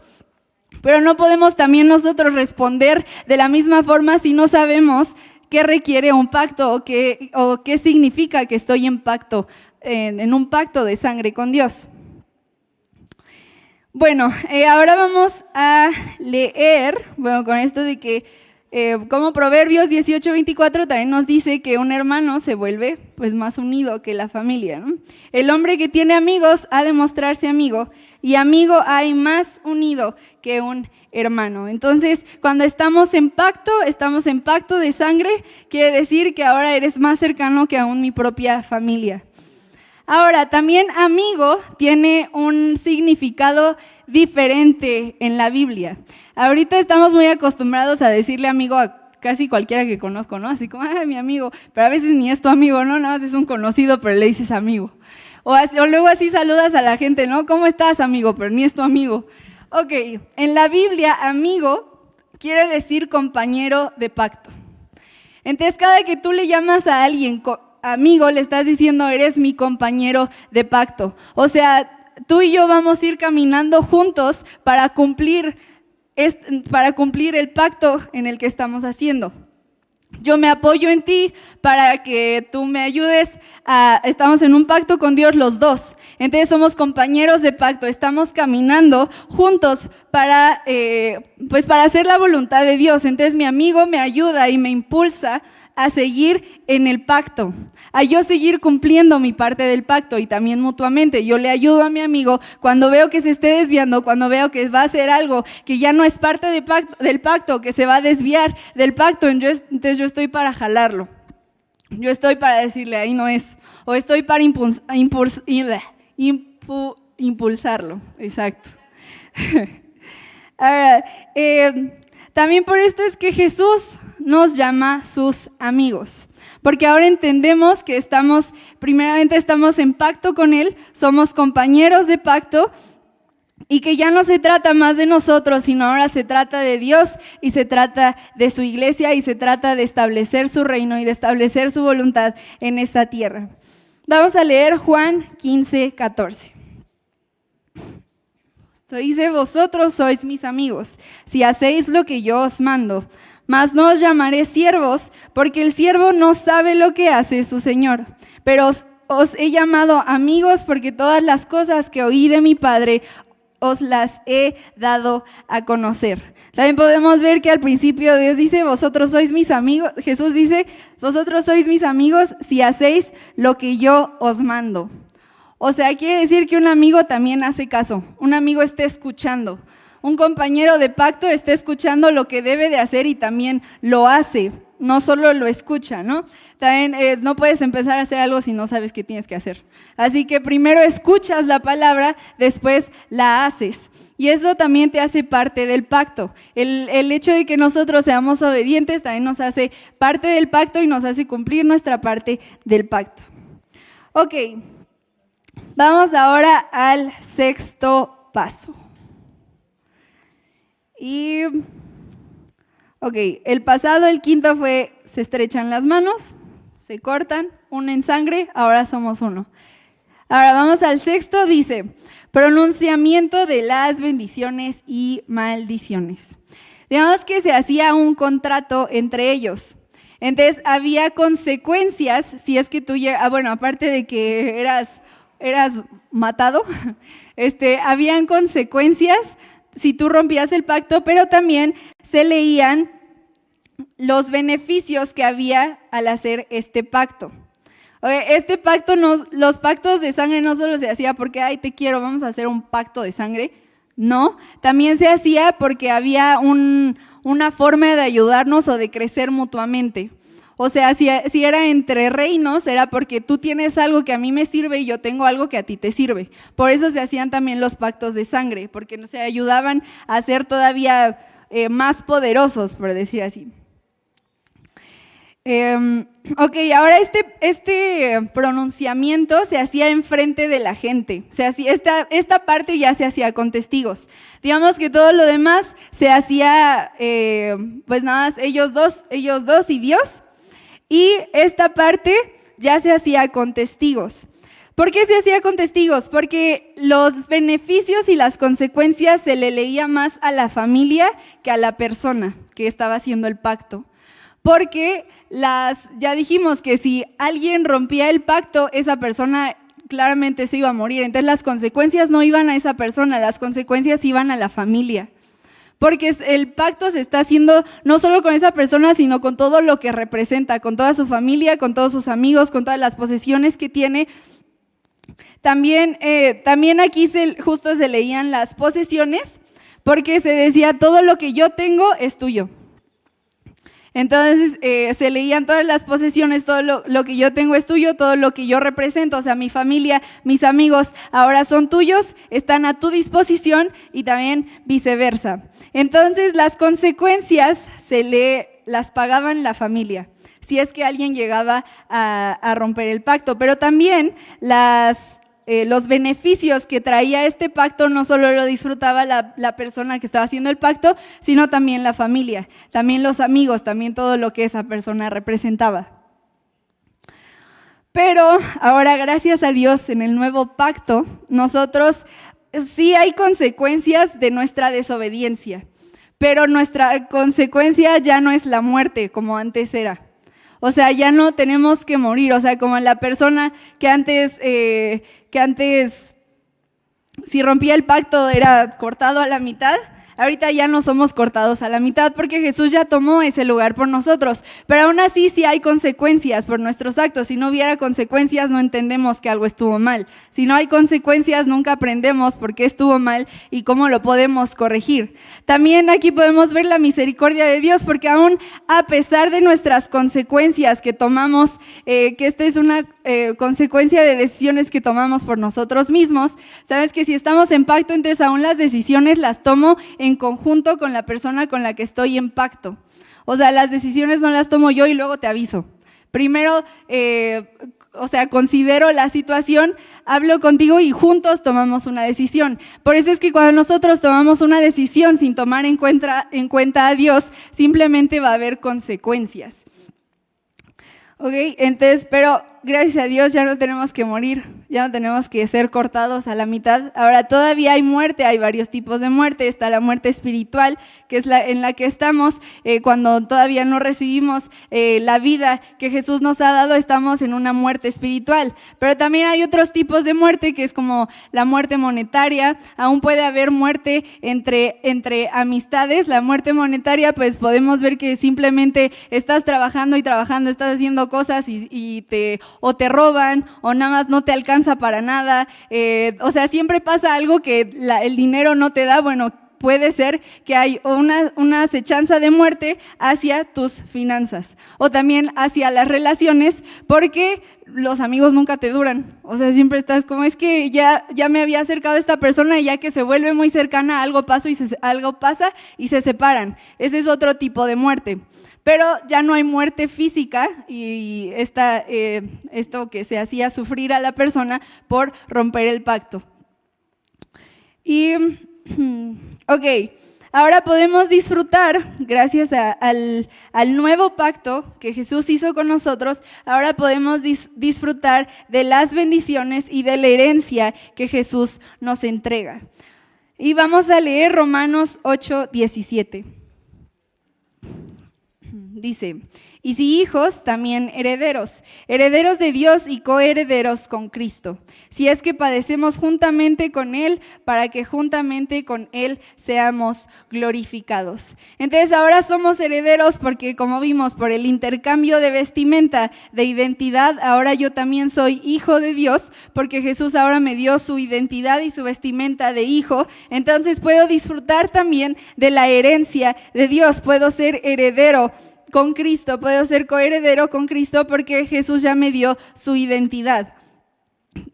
Pero no podemos también nosotros responder de la misma forma si no sabemos qué requiere un pacto o qué significa que estoy en pacto, en un pacto de sangre con Dios. Bueno, ahora vamos a leer, con esto de que como Proverbios 18:24 también nos dice que un hermano se vuelve pues más unido que la familia, ¿no? El hombre que tiene amigos ha de mostrarse amigo y amigo hay más unido que un hermano. Entonces, cuando estamos en pacto de sangre, quiere decir que ahora eres más cercano que aún mi propia familia. Ahora, también amigo tiene un significado diferente en la Biblia. Ahorita estamos muy acostumbrados a decirle amigo a casi cualquiera que conozco, ¿no? Así como, mi amigo, pero a veces ni es tu amigo, ¿no? Nada más es un conocido, pero le dices amigo. O luego así saludas a la gente, ¿no? ¿Cómo estás, amigo? Pero ni es tu amigo. Ok, en la Biblia, amigo quiere decir compañero de pacto. Entonces, cada que tú le llamas a alguien amigo, le estás diciendo, eres mi compañero de pacto. O sea, tú y yo vamos a ir caminando juntos para cumplir para cumplir el pacto en el que estamos haciendo. Yo me apoyo en ti para que tú me ayudes. Estamos en un pacto con Dios los dos. Entonces somos compañeros de pacto. Estamos caminando juntos para hacer la voluntad de Dios. Entonces mi amigo me ayuda y me impulsa a seguir en el pacto, a yo seguir cumpliendo mi parte del pacto y también mutuamente. Yo le ayudo a mi amigo cuando veo que se esté desviando, cuando veo que va a hacer algo que ya no es parte del pacto, que se va a desviar del pacto, entonces yo estoy para jalarlo. Yo estoy para decirle, ahí no es, o estoy para impulsarlo, exacto. Ahora, también por esto es que Jesús nos llama sus amigos, porque ahora entendemos que primeramente estamos en pacto con Él, somos compañeros de pacto y que ya no se trata más de nosotros, sino ahora se trata de Dios y se trata de su iglesia y se trata de establecer su reino y de establecer su voluntad en esta tierra. Vamos a leer Juan 15:14. Dice, vosotros sois mis amigos, si hacéis lo que yo os mando. Mas no os llamaré siervos, porque el siervo no sabe lo que hace su señor. Pero os he llamado amigos, porque todas las cosas que oí de mi Padre os las he dado a conocer. También podemos ver que al principio Dios dice, vosotros sois mis amigos. Jesús dice, vosotros sois mis amigos si hacéis lo que yo os mando. O sea, quiere decir que un amigo también hace caso. Un amigo está escuchando. Un compañero de pacto está escuchando lo que debe de hacer y también lo hace, no solo lo escucha, ¿no? También no puedes empezar a hacer algo si no sabes qué tienes que hacer. Así que primero escuchas la palabra, después la haces. Y eso también te hace parte del pacto. El hecho de que nosotros seamos obedientes también nos hace parte del pacto y nos hace cumplir nuestra parte del pacto. Ok, vamos ahora al sexto paso. Y, el pasado, el quinto fue, se estrechan las manos, se cortan, unen sangre, ahora somos uno. Ahora vamos al sexto, dice, pronunciamiento de las bendiciones y maldiciones. Digamos que se hacía un contrato entre ellos. Entonces había consecuencias si es que tú aparte de que eras matado, habían consecuencias si tú rompías el pacto, pero también se leían los beneficios que había al hacer este pacto. Este pacto, los pactos de sangre no solo se hacía porque, ay, te quiero, vamos a hacer un pacto de sangre. No, también se hacía porque había una forma de ayudarnos o de crecer mutuamente. O sea, si era entre reinos, era porque tú tienes algo que a mí me sirve y yo tengo algo que a ti te sirve. Por eso se hacían también los pactos de sangre, porque nos ayudaban a ser todavía más poderosos, por decir así. Ahora este pronunciamiento se hacía enfrente de la gente. Esta parte ya se hacía con testigos. Digamos que todo lo demás se hacía, pues nada más ellos dos y Dios. Y esta parte ya se hacía con testigos. ¿Por qué se hacía con testigos? Porque los beneficios y las consecuencias se le leía más a la familia que a la persona que estaba haciendo el pacto. Porque ya dijimos que si alguien rompía el pacto, esa persona claramente se iba a morir. Entonces las consecuencias no iban a esa persona, las consecuencias iban a la familia. Porque el pacto se está haciendo no solo con esa persona, sino con todo lo que representa, con toda su familia, con todos sus amigos, con todas las posesiones que tiene. También aquí justo se leían las posesiones, porque se decía, todo lo que yo tengo es tuyo. Entonces se leían todas las posesiones, todo lo que yo tengo es tuyo, todo lo que yo represento, o sea, mi familia, mis amigos, ahora son tuyos, están a tu disposición y también viceversa. Entonces las consecuencias las pagaban la familia, si es que alguien llegaba a romper el pacto, pero también los beneficios que traía este pacto no solo lo disfrutaba la persona que estaba haciendo el pacto, sino también la familia, también los amigos, también todo lo que esa persona representaba. Pero ahora, gracias a Dios, en el nuevo pacto, nosotros sí hay consecuencias de nuestra desobediencia, pero nuestra consecuencia ya no es la muerte como antes era. O sea, ya no tenemos que morir. O sea, como la persona que antes si rompía el pacto era cortado a la mitad, ahorita ya no somos cortados a la mitad porque Jesús ya tomó ese lugar por nosotros. Pero aún así sí hay consecuencias por nuestros actos. Si no hubiera consecuencias no entendemos que algo estuvo mal. Si no hay consecuencias nunca aprendemos por qué estuvo mal y cómo lo podemos corregir. También aquí podemos ver la misericordia de Dios porque aún a pesar de nuestras consecuencias que tomamos, que esta es una consecuencia de decisiones que tomamos por nosotros mismos, sabes que si estamos en pacto, entonces aún las decisiones las tomo en conjunto con la persona con la que estoy en pacto. O sea, las decisiones no las tomo yo y luego te aviso. Primero, considero la situación, hablo contigo y juntos tomamos una decisión. Por eso es que cuando nosotros tomamos una decisión sin tomar en cuenta a Dios, simplemente va a haber consecuencias. Ok, entonces, pero gracias a Dios ya no tenemos que morir, ya no tenemos que ser cortados a la mitad. Ahora todavía hay muerte, hay varios tipos de muerte. Está la muerte espiritual, que es en la que estamos cuando todavía no recibimos la vida que Jesús nos ha dado, estamos en una muerte espiritual. Pero también hay otros tipos de muerte, que es como la muerte monetaria. Aún puede haber muerte entre amistades. La muerte monetaria, pues podemos ver que simplemente estás trabajando y trabajando, estás haciendo cosas y o te roban o nada más no te alcanza para nada. O sea, siempre pasa algo que el dinero no te da. Bueno, puede ser que hay una acechanza de muerte hacia tus finanzas o también hacia las relaciones, porque los amigos nunca te duran. O sea, siempre estás como, es que ya me había acercado a esta persona y ya que se vuelve muy cercana, algo pasa y se separan. Ese es otro tipo de muerte. Pero ya no hay muerte física y esto que se hacía sufrir a la persona por romper el pacto. Y, ok, ahora podemos disfrutar, gracias al nuevo pacto que Jesús hizo con nosotros, ahora podemos disfrutar de las bendiciones y de la herencia que Jesús nos entrega. Y vamos a leer Romanos 8:17. Dice, y si hijos, también herederos, herederos de Dios y coherederos con Cristo, si es que padecemos juntamente con Él, para que juntamente con Él seamos glorificados. Entonces ahora somos herederos porque, como vimos, por el intercambio de vestimenta, de identidad, ahora yo también soy hijo de Dios, porque Jesús ahora me dio su identidad y su vestimenta de hijo. Entonces puedo disfrutar también de la herencia de Dios, puedo ser heredero con Cristo, puedo ser coheredero con Cristo porque Jesús ya me dio su identidad.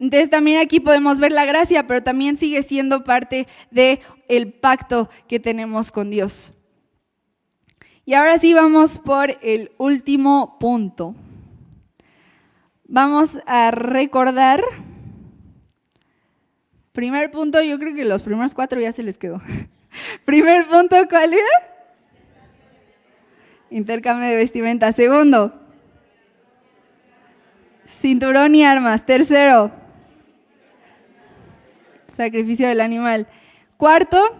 Entonces también aquí podemos ver la gracia, pero también sigue siendo parte del pacto que tenemos con Dios. Y ahora sí vamos por el último punto. Vamos a recordar. Primer punto, yo creo que los primeros 4 ya se les quedó. Primer punto, ¿cuál era? Intercambio de vestimenta. Segundo, cinturón y armas. Tercero, sacrificio del animal. Cuarto,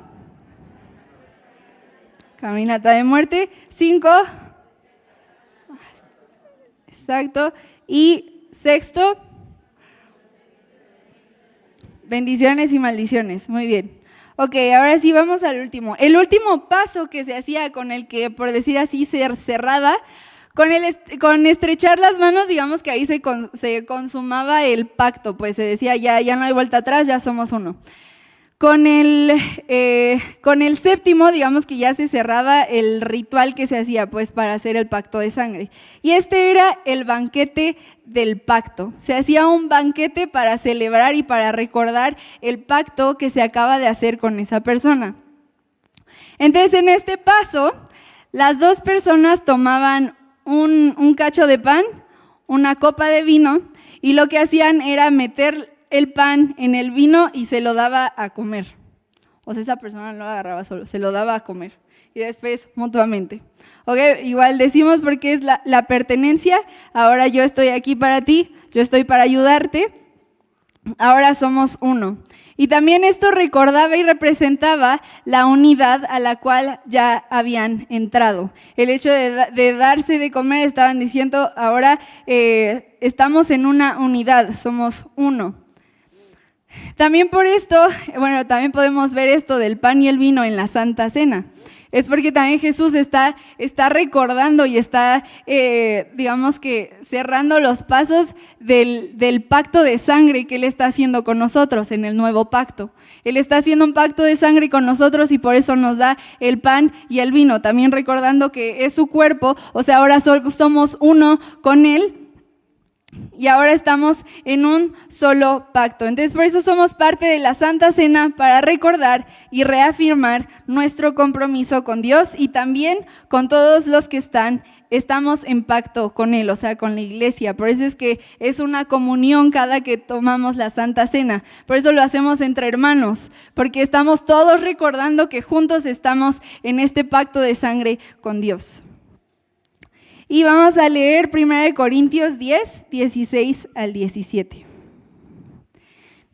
caminata de muerte. 5, exacto. Y sexto, bendiciones y maldiciones. Muy bien. Ok, ahora sí vamos al último. El último paso que se hacía con el que, por decir así, se cerraba, con estrechar las manos, digamos que ahí se consumaba el pacto, pues se decía ya no hay vuelta atrás, ya somos uno. Con el séptimo, digamos que ya se cerraba el ritual que se hacía pues para hacer el pacto de sangre. Y este era el banquete del pacto. Se hacía un banquete para celebrar y para recordar el pacto que se acaba de hacer con esa persona. Entonces, en este paso, las dos personas tomaban un cacho de pan, una copa de vino, y lo que hacían era meter el pan en el vino y se lo daba a comer. O sea, esa persona no lo agarraba solo, se lo daba a comer. Y después mutuamente. Okay, igual decimos porque es la pertenencia. Ahora yo estoy aquí para ti, yo estoy para ayudarte. ahora somos uno. Y también esto recordaba y representaba la unidad a la cual ya habían entrado. El hecho de darse y de comer, estaban diciendo, ahora estamos en una unidad, somos uno. También por esto, también podemos ver esto del pan y el vino en la Santa Cena. Es porque también Jesús está recordando y está, digamos que, cerrando los pasos del pacto de sangre que Él está haciendo con nosotros en el nuevo pacto. Él está haciendo un pacto de sangre con nosotros y por eso nos da el pan y el vino. También recordando que es su cuerpo, o sea, ahora somos uno con Él. Y ahora estamos en un solo pacto. Entonces, por eso somos parte de la Santa Cena, para recordar y reafirmar nuestro compromiso con Dios y también con todos los que estamos en pacto con Él, o sea, con la iglesia. Por eso es que es una comunión cada que tomamos la Santa Cena. Por eso lo hacemos entre hermanos, porque estamos todos recordando que juntos estamos en este pacto de sangre con Dios. Y vamos a leer 1 Corintios 10, 16 al 17.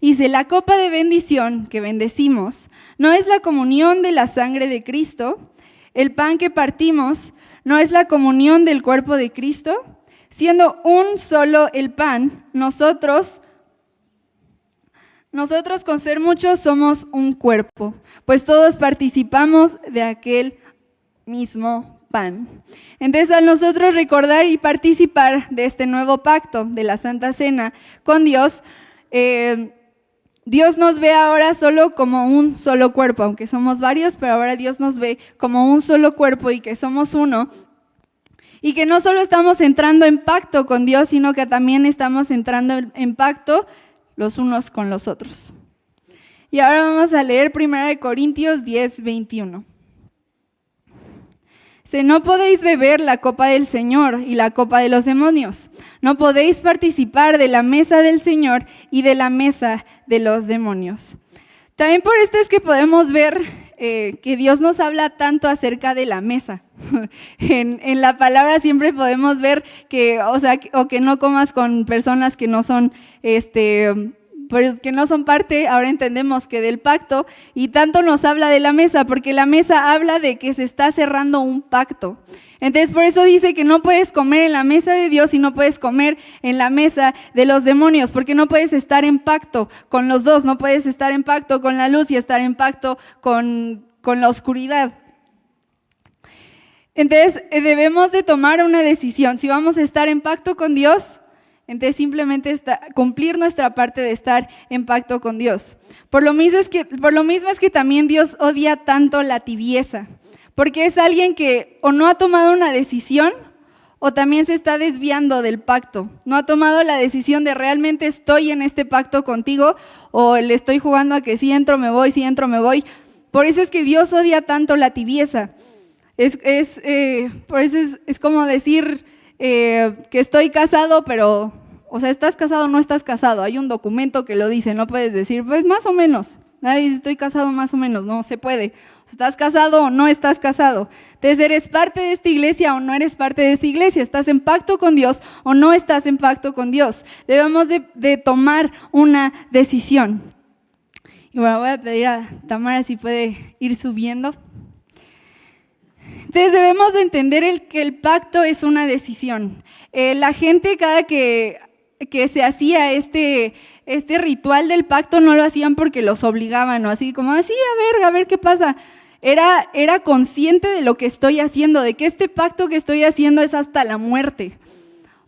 Dice, la copa de bendición que bendecimos no es la comunión de la sangre de Cristo. El pan que partimos no es la comunión del cuerpo de Cristo. Siendo un solo el pan, nosotros con ser muchos somos un cuerpo, pues todos participamos de aquel mismo pan. Entonces, al nosotros recordar y participar de este nuevo pacto de la Santa Cena con Dios, Dios nos ve ahora solo como un solo cuerpo, aunque somos varios, pero ahora Dios nos ve como un solo cuerpo y que somos uno. Y que no solo estamos entrando en pacto con Dios, sino que también estamos entrando en pacto los unos con los otros. Y ahora vamos a leer 1 Corintios 10, 21. Dice, no podéis beber la copa del Señor y la copa de los demonios. No podéis participar de la mesa del Señor y de la mesa de los demonios. También por esto es que podemos ver que Dios nos habla tanto acerca de la mesa. En la palabra siempre podemos ver que, o que no comas con personas que no son, pues que no son parte, ahora entendemos que del pacto, y tanto nos habla de la mesa, porque la mesa habla de que se está cerrando un pacto. Entonces, por eso dice que no puedes comer en la mesa de Dios y no puedes comer en la mesa de los demonios, porque no puedes estar en pacto con los dos, no puedes estar en pacto con la luz y estar en pacto con la oscuridad. Entonces, debemos de tomar una decisión. Si vamos a estar en pacto con Dios, entonces simplemente cumplir nuestra parte de estar en pacto con Dios. Por lo mismo es que también Dios odia tanto la tibieza, porque es alguien que o no ha tomado una decisión o también se está desviando del pacto. No ha tomado la decisión de realmente estoy en este pacto contigo o le estoy jugando a que si entro me voy, si entro me voy. Por eso es que Dios odia tanto la tibieza. Por eso es como decir que estoy casado, pero, o sea, ¿estás casado o no estás casado? Hay un documento que lo dice, no puedes decir, pues más o menos. Nadie dice, estoy casado más o menos, no se puede. ¿Estás casado o no estás casado? Entonces, ¿eres parte de esta iglesia o no eres parte de esta iglesia? ¿Estás en pacto con Dios o no estás en pacto con Dios? Debemos de tomar una decisión. Y bueno, voy a pedir a Tamara si puede ir subiendo. Entonces debemos de entender que el pacto es una decisión. La gente cada que se hacía este ritual del pacto no lo hacían porque los obligaban o así como así, a ver qué pasa. Era consciente de lo que estoy haciendo, de que este pacto que estoy haciendo es hasta la muerte.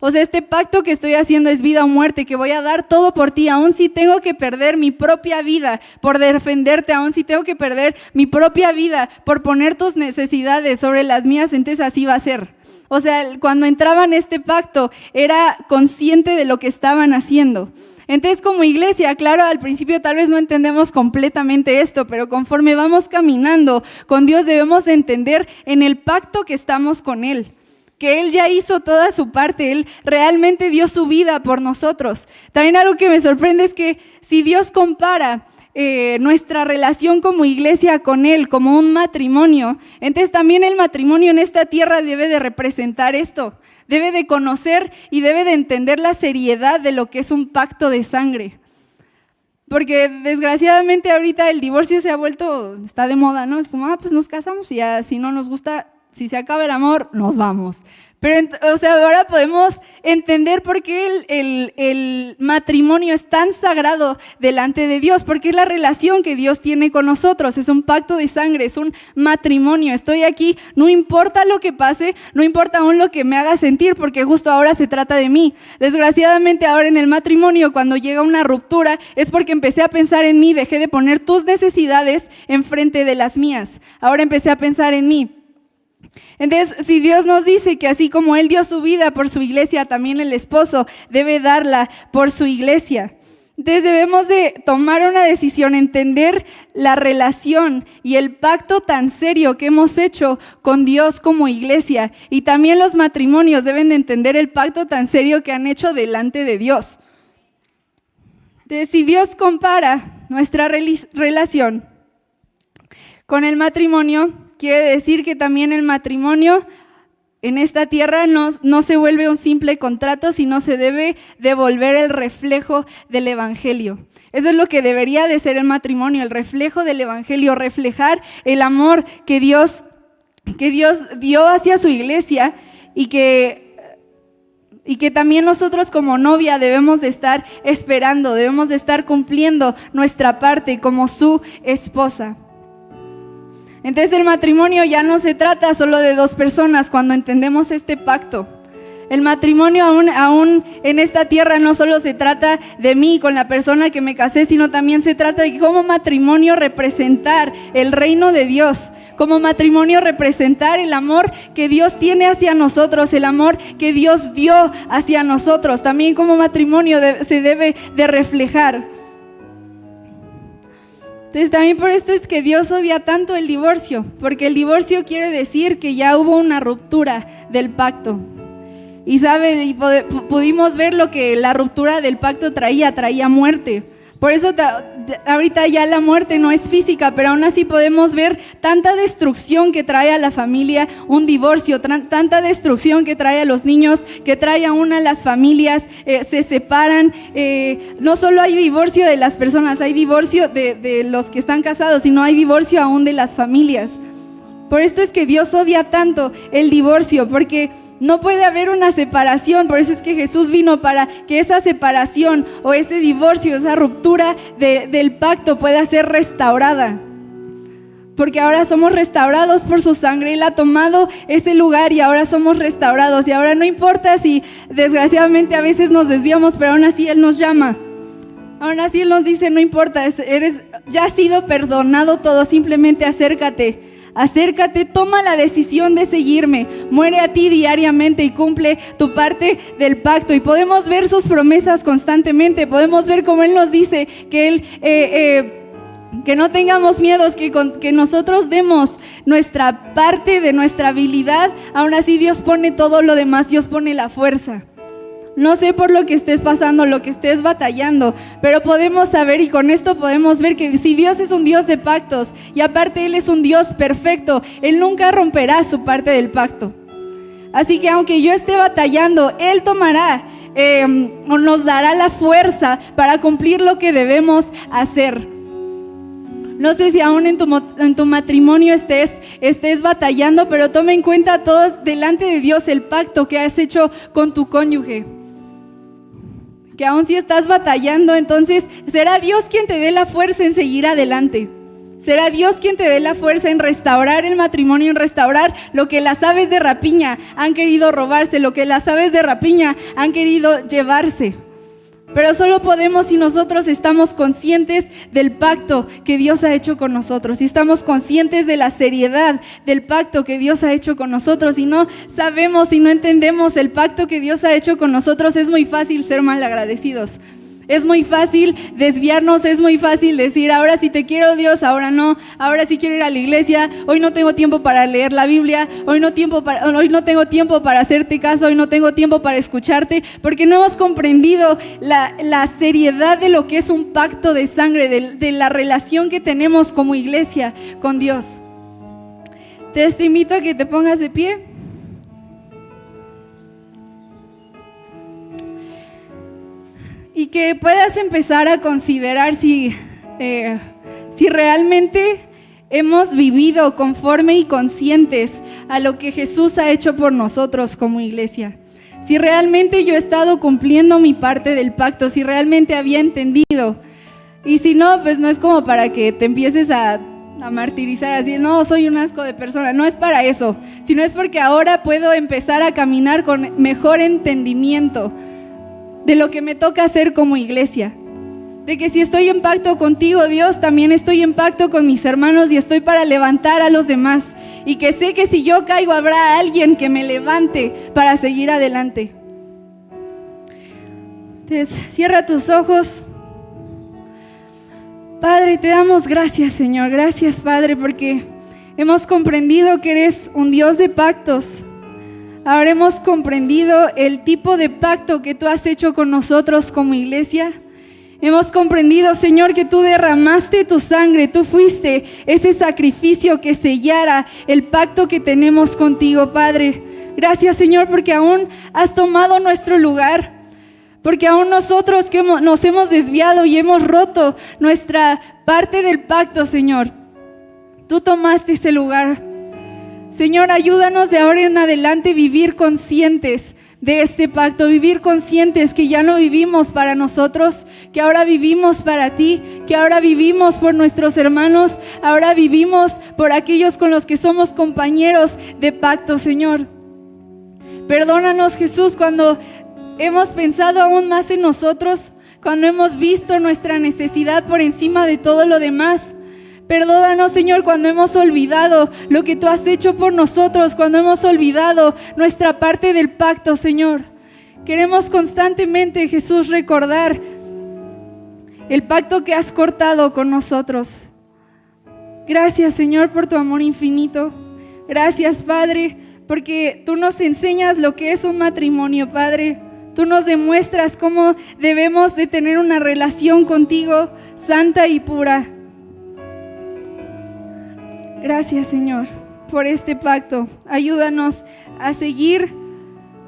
O sea, este pacto que estoy haciendo es vida o muerte, que voy a dar todo por ti, aun si tengo que perder mi propia vida por defenderte, aun si tengo que perder mi propia vida por poner tus necesidades sobre las mías, entonces así va a ser. O sea, cuando entraban en este pacto, era consciente de lo que estaban haciendo. Entonces, como iglesia, claro, al principio tal vez no entendemos completamente esto, pero conforme vamos caminando con Dios, debemos de entender en el pacto que estamos con Él, que Él ya hizo toda su parte, Él realmente dio su vida por nosotros. También algo que me sorprende es que si Dios compara nuestra relación como iglesia con Él como un matrimonio, entonces también el matrimonio en esta tierra debe de representar esto, debe de conocer y debe de entender la seriedad de lo que es un pacto de sangre. Porque desgraciadamente ahorita el divorcio está de moda, ¿no? Es como, pues nos casamos y ya, si no nos gusta, si se acaba el amor, nos vamos. Pero, ahora podemos entender por qué el matrimonio es tan sagrado delante de Dios, porque es la relación que Dios tiene con nosotros, es un pacto de sangre, es un matrimonio. Estoy aquí, no importa lo que pase, no importa aún lo que me haga sentir, porque justo ahora se trata de mí. Desgraciadamente ahora en el matrimonio, cuando llega una ruptura, es porque empecé a pensar en mí, dejé de poner tus necesidades enfrente de las mías. Ahora empecé a pensar en mí. Entonces, si Dios nos dice que así como Él dio su vida por su iglesia, también el esposo debe darla por su iglesia. Entonces debemos de tomar una decisión, entender la relación y el pacto tan serio que hemos hecho con Dios como iglesia. Y también los matrimonios deben de entender el pacto tan serio que han hecho delante de Dios. Entonces, si Dios compara nuestra relación con el matrimonio, quiere decir que también el matrimonio en esta tierra no se vuelve un simple contrato, sino se debe devolver el reflejo del evangelio. Eso es lo que debería de ser el matrimonio, el reflejo del evangelio, reflejar el amor que Dios dio hacia su iglesia y que también nosotros como novia debemos de estar esperando, debemos de estar cumpliendo nuestra parte como su esposa. Entonces el matrimonio ya no se trata solo de dos personas cuando entendemos este pacto. El matrimonio aún en esta tierra no solo se trata de mí con la persona que me casé, sino también se trata de como matrimonio representar el reino de Dios, como matrimonio representar el amor que Dios tiene hacia nosotros, el amor que Dios dio hacia nosotros. También como matrimonio se debe de reflejar. Entonces también por esto es que Dios odia tanto el divorcio, porque el divorcio quiere decir que ya hubo una ruptura del pacto. Y saben, pudimos ver lo que la ruptura del pacto traía muerte. Por eso ahorita ya la muerte no es física, pero aún así podemos ver tanta destrucción que trae a la familia un divorcio, tanta destrucción que trae a los niños, que trae aún a las familias, se separan. No solo hay divorcio de las personas, hay divorcio de los que están casados, sino hay divorcio aún de las familias. Por esto es que Dios odia tanto el divorcio, porque no puede haber una separación. Por eso es que Jesús vino para que esa separación o ese divorcio, esa ruptura del pacto pueda ser restaurada. Porque ahora somos restaurados por su sangre. Él ha tomado ese lugar y ahora somos restaurados. Y ahora no importa si desgraciadamente a veces nos desviamos, pero aún así Él nos llama. Aún así Él nos dice, no importa, ya has sido perdonado todo, simplemente acércate. Acércate, toma la decisión de seguirme, muere a ti diariamente y cumple tu parte del pacto. Y podemos ver sus promesas constantemente, podemos ver cómo Él nos dice que Él, que no tengamos miedos, que nosotros demos nuestra parte de nuestra habilidad. Aún así Dios pone todo lo demás, Dios pone la fuerza. No sé por lo que estés pasando, lo que estés batallando, pero podemos saber y con esto podemos ver que si Dios es un Dios de pactos y aparte Él es un Dios perfecto, Él nunca romperá su parte del pacto. Así que aunque yo esté batallando, Él tomará o nos dará la fuerza para cumplir lo que debemos hacer. No sé si aún en tu matrimonio estés batallando, pero toma en cuenta todos delante de Dios el pacto que has hecho con tu cónyuge. Que aún si estás batallando, entonces será Dios quien te dé la fuerza en seguir adelante. Será Dios quien te dé la fuerza en restaurar el matrimonio, en restaurar lo que las aves de rapiña han querido robarse, lo que las aves de rapiña han querido llevarse. Pero solo podemos si nosotros estamos conscientes del pacto que Dios ha hecho con nosotros, si estamos conscientes de la seriedad del pacto que Dios ha hecho con nosotros. Si no sabemos, si no entendemos el pacto que Dios ha hecho con nosotros, es muy fácil ser malagradecidos. Es muy fácil desviarnos, es muy fácil decir, ahora sí te quiero Dios, ahora no, ahora sí quiero ir a la iglesia, hoy no tengo tiempo para leer la Biblia, hoy no tengo tiempo para hacerte caso, hoy no tengo tiempo para escucharte, porque no hemos comprendido la seriedad de lo que es un pacto de sangre, de la relación que tenemos como iglesia con Dios. Te invito a que te pongas de pie. Y que puedas empezar a considerar si realmente hemos vivido conforme y conscientes a lo que Jesús ha hecho por nosotros como iglesia. Si realmente yo he estado cumpliendo mi parte del pacto, si realmente había entendido. Y si no, pues no es como para que te empieces a martirizar así, no, soy un asco de persona, no es para eso, sino es porque ahora puedo empezar a caminar con mejor entendimiento de lo que me toca hacer como iglesia. De que si estoy en pacto contigo, Dios, también estoy en pacto con mis hermanos y estoy para levantar a los demás. Y que sé que si yo caigo, habrá alguien que me levante para seguir adelante. Entonces, cierra tus ojos. Padre, te damos gracias, Señor. Gracias, Padre, porque hemos comprendido que eres un Dios de pactos. Ahora hemos comprendido el tipo de pacto que tú has hecho con nosotros como iglesia. Hemos comprendido, Señor, que tú derramaste tu sangre, tú fuiste ese sacrificio que sellara el pacto que tenemos contigo, Padre. Gracias, Señor, porque aún has tomado nuestro lugar, porque aún nosotros que nos hemos desviado y hemos roto nuestra parte del pacto, Señor, tú tomaste ese lugar. Señor, ayúdanos de ahora en adelante vivir conscientes de este pacto, vivir conscientes que ya no vivimos para nosotros, que ahora vivimos para ti, que ahora vivimos por nuestros hermanos, ahora vivimos por aquellos con los que somos compañeros de pacto, Señor. Perdónanos, Jesús, cuando hemos pensado aún más en nosotros, cuando hemos visto nuestra necesidad por encima de todo lo demás. Perdónanos, Señor, cuando hemos olvidado lo que tú has hecho por nosotros, cuando hemos olvidado nuestra parte del pacto, Señor. Queremos constantemente, Jesús, recordar el pacto que has cortado con nosotros. Gracias, Señor, por tu amor infinito. Gracias, Padre, porque tú nos enseñas lo que es un matrimonio, Padre. Tú nos demuestras cómo debemos de tener una relación contigo santa y pura. Gracias, Señor, por este pacto. Ayúdanos a seguir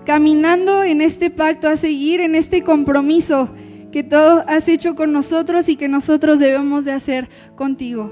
caminando en este pacto, a seguir en este compromiso que tú has hecho con nosotros y que nosotros debemos de hacer contigo.